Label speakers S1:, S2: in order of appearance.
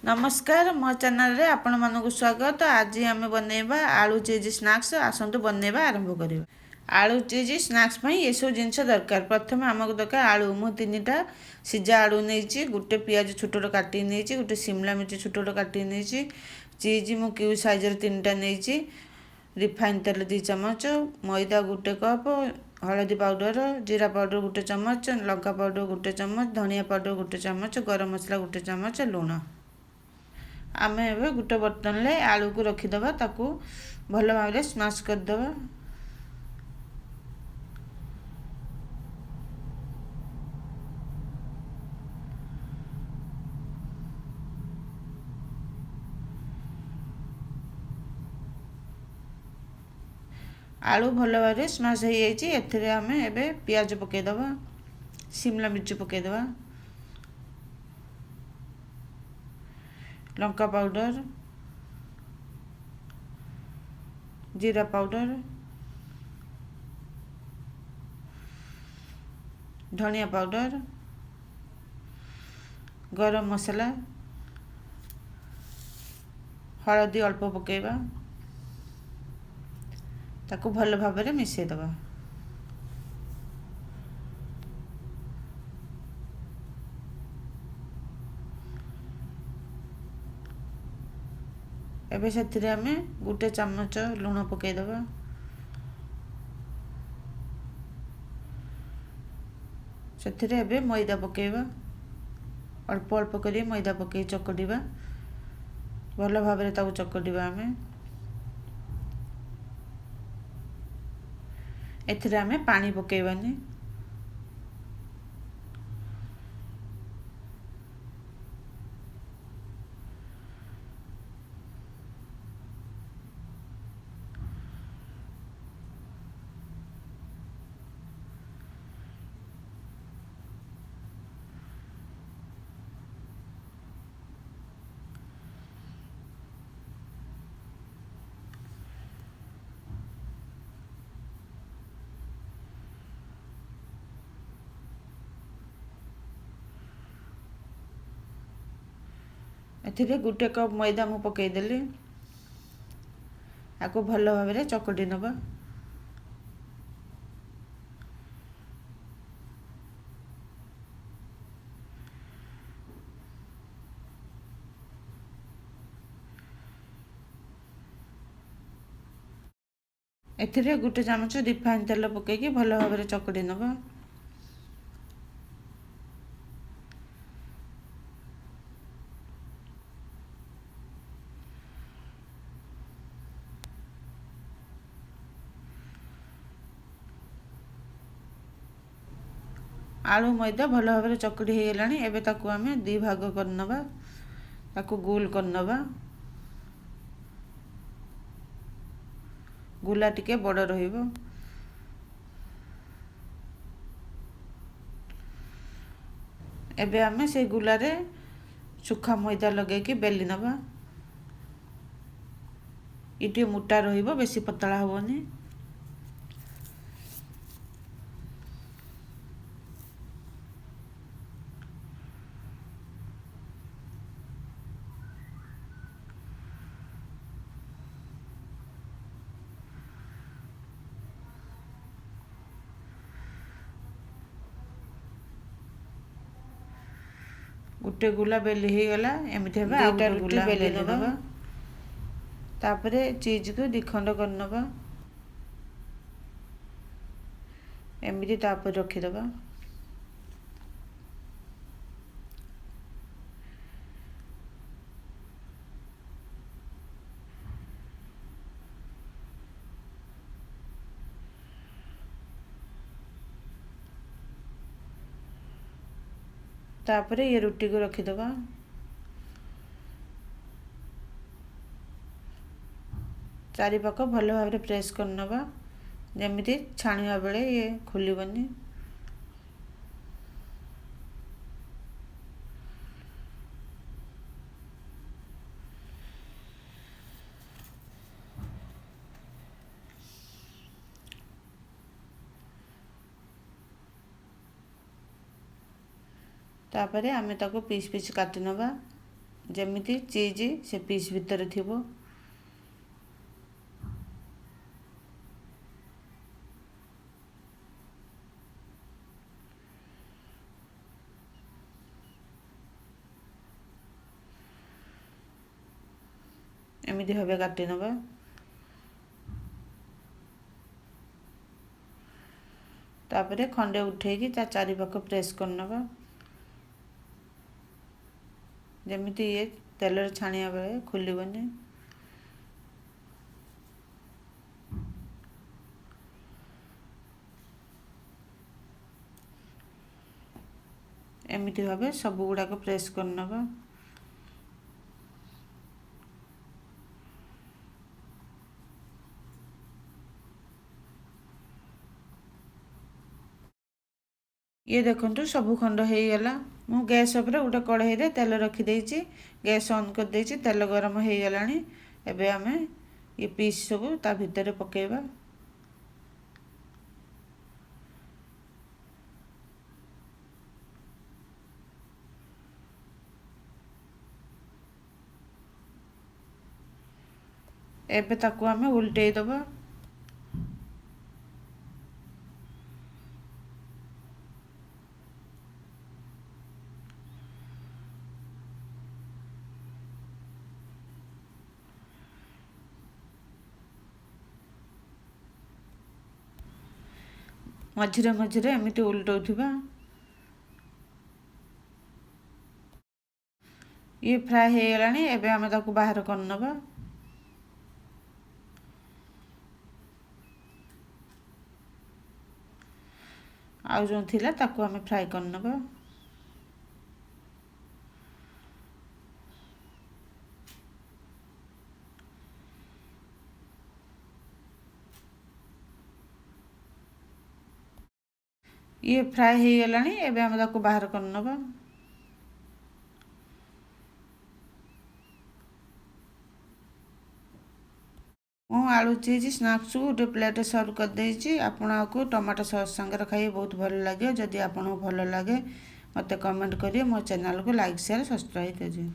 S1: नमस्कार मो चैनल रे आपण मानक स्वागत। आज आम बनैबा आलू चीज स्नैक्स आसतु बनैबा आरंभ करिबा। आलू चीज स्नैक्स पई ये सब जिंस दरकार। प्रथम आमको दरकार आलू मु तीनटा सिजा आलू नैची, गोटे पियाज छोट काटी नैची, गोटे शिमला मिर्च छोट काटी नैची, चीज मु क्यू साइज रे तीनटा नैची, रिफाइन तेल 2 चम्मच, मैदा गोटे कप, हलदी पाउडर, जीरा पाउडर गोटे चम्मच, लंका पाउडर गोटे चम्मच, धनिया पाउडर गोटे चम्मच, गरम मसला गोटे चम्मच, लूण। आम ए गोटे बर्तन में आलू को रखीदे ताकू भल भाव स्मैश करदे। आलू भल भाव स्मैश हो जाए आम ए पियाज पकईदे, शिमला मिर्च पकईदे, लंका पाउडर, जीरा पाउडर, धनिया पाउडर, गरम मसला, हलदी अल्प पकेबा, ताकू भल भाव मिसईदबा। एबे से आम गोटे चम्मच लूण पकईदबा, से मैदा पकेबा, अल्प अल्प कर मैदा पकई चकटिबा, भल भाव चकटिबा। आम एथिरे आम पानी पकेबानी, एथिरे गोटे कप मैदा मु पकईदेली, आपको भल भाव चकटी नबा। एथिरे गोटे चम्मच रिफाइन तेल पकईकी भल भाव चकटी नबा। आलू मैदा भल भाव चकड़ी हो गलानी। एबे ताकू आम 2 भाग करनबा, ताकू गोल करनबा। गुला टिके बड़ रहिबो। एबे आम से गुलारे सुखा मैदा लगे कि बेली नबा। ये मोटा रहिबो, बेसी पतला होबनी। गोटे गुला बेली हो गला। एमती दुटा रुटी बेली नबा। तापरे चीज को 2 खंड करनबा, एमती तापर रखीदबा। तापरे ये रुटी को रखीदबा। चारि पाख भल भाव प्रेस करनबा, जमीती छाणिया बेले ये खोलिबनी। तापरे आमे ताको पीस पीस काटी नबा, ଯେମିତି ଚିଜ୍ ସେ ପିସ୍ ଭିତରେ ଥିବ। ଏମିତି ଭାବେ କାଟି ନେବା। ତାପରେ ଖଣ୍ଡେ ଉଠେଇକି ତା ଚାରିପାଖ ପ୍ରେସ୍ କରିନେବା, ଯେମିତି ଇଏ ତେଲରେ ଛାଣିବା ବେଳେ ଖୋଲିବନି। ଏମିତି ଭାବେ ସବୁ ଗୁଡ଼ାକ ପ୍ରେସ୍ କରିନେବା। ଇଏ ଦେଖନ୍ତୁ ସବୁ ଖଣ୍ଡ ହେଇଗଲା। ମୁଁ ଗ୍ୟାସ୍ ଉପରେ ଗୋଟେ କଢ଼େଇରେ ତେଲ ରଖିଦେଇଛି, ଗ୍ୟାସ୍ ଅନ୍ କରିଦେଇଛି, ତେଲ ଗରମ ହେଇଗଲାଣି। ଏବେ ଆମେ ଏ ପିସ୍ ସବୁ ତା ଭିତରେ ପକାଇବା। ଏବେ ତାକୁ ଆମେ ଉଲଟେଇ ଦେବା। ମଝିରେ ମଝିରେ ଏମିତି ଉଲଟଉଥିବା। ଇଏ ଫ୍ରାଏ ହେଇଗଲାଣି। ଏବେ ଆମେ ତାକୁ ବାହାର କରିନେବା। ଆଉ ଯେଉଁ ଥିଲା ତାକୁ ଆମେ ଫ୍ରାଏ କରିନେବା। ଇଏ ଫ୍ରାଏ ହେଇଗଲାଣି। ଏବେ ଆମେ ତାକୁ ବାହାର କରିନେବା। ମୁଁ ଆଳୁ ଚିଜ୍ ସ୍ନାକ୍ସକୁ ଗୋଟେ ପ୍ଲେଟ୍ରେ ସର୍ଭ କରିଦେଇଛି। ଆପଣ ଆକୁ ଟମାଟୋ ସସ୍ ସାଙ୍ଗରେ ଖାଇବେ, ବହୁତ ଭଲ ଲାଗିବ। ଯଦି ଆପଣଙ୍କୁ ଭଲ ଲାଗେ ମୋତେ କମେଣ୍ଟ କରିବେ। ମୋ ଚ୍ୟାନେଲକୁ ଲାଇକ୍, ସେୟାର, ସବସ୍କ୍ରାଇବ୍ କରିବେ।